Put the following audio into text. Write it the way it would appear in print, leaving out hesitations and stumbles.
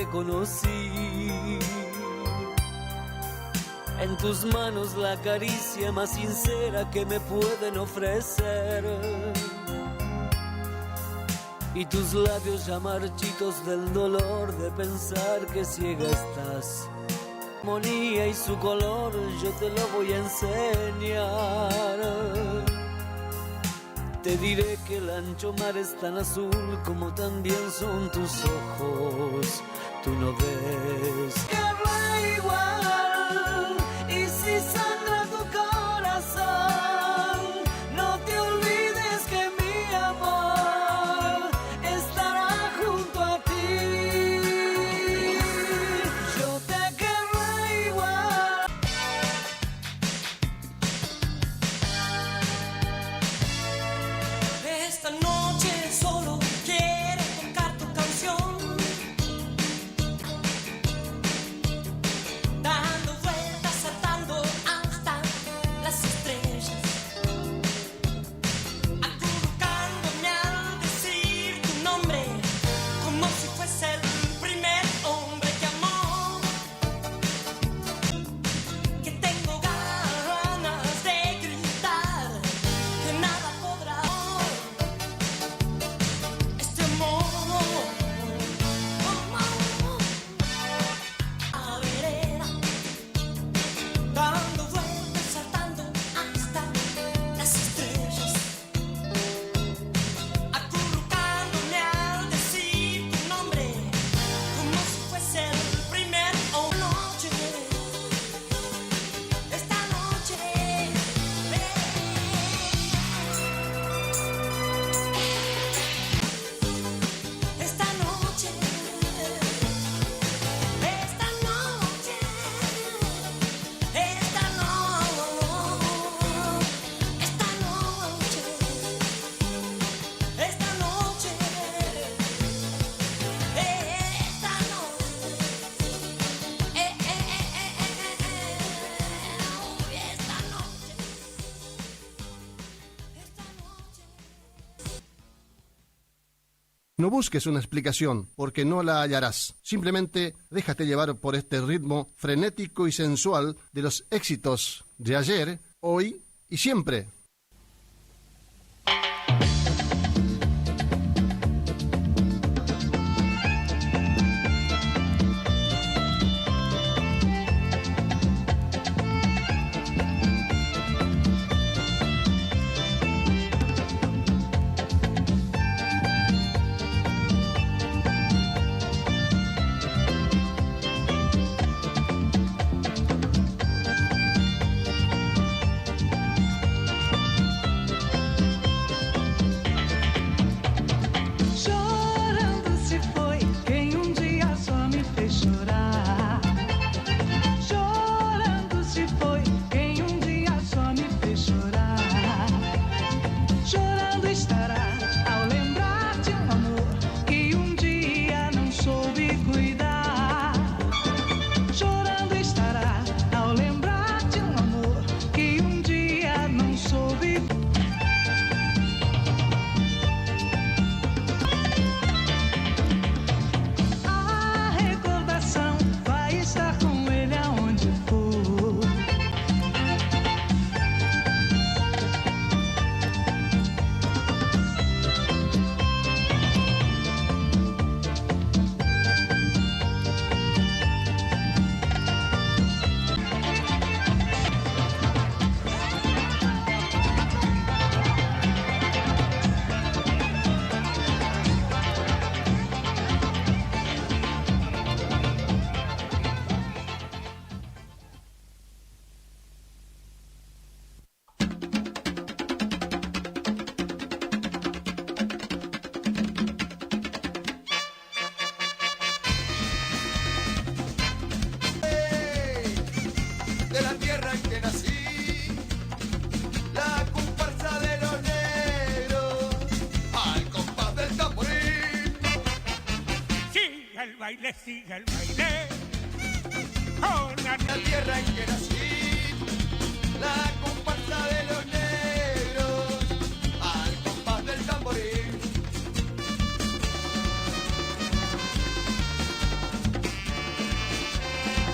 te conocí. En tus manos la caricia más sincera que me pueden ofrecer. Y tus labios ya marchitos del dolor de pensar que ciega estás. Armonía y su color yo te lo voy a enseñar. Te diré que el ancho mar es tan azul como también son tus ojos. Tú no ves que habla igual. Y si sangra tu corazón, no te olvides que mi amor estará junto a ti. Yo te querré igual. Esta noche solo quiero tocar tu canción, dando vueltas, saltando hasta las estrellas, acurrucándome al decir tu nombre, como si fuese el primer hombre que amó, que tengo ganas de gritar, que nada podrá este amor. A vereda, dando vueltas, saltando hasta las estrellas, acurrucándome al decir tu nombre, como si fuese el primer noche, esta noche, esta noche, esta noche, esta noche, esta noche, No busques una explicación, porque no la hallarás. Simplemente déjate llevar por este ritmo frenético y sensual de los éxitos de ayer, hoy y siempre. Chorando se foi quem dia só me fez chorar. Chorando se foi quem dia só me fez chorar. Chorando estará ao lembrar de amor que dia não soube cuidar. Chorando estará ao lembrar de amor que dia não soube cuidar. A recordação vai estar com ele aonde for. De la tierra en que nací, la comparsa de los negros, al compás del tamboril. Sigue el baile, sigue el baile. Con La tierra en que nací,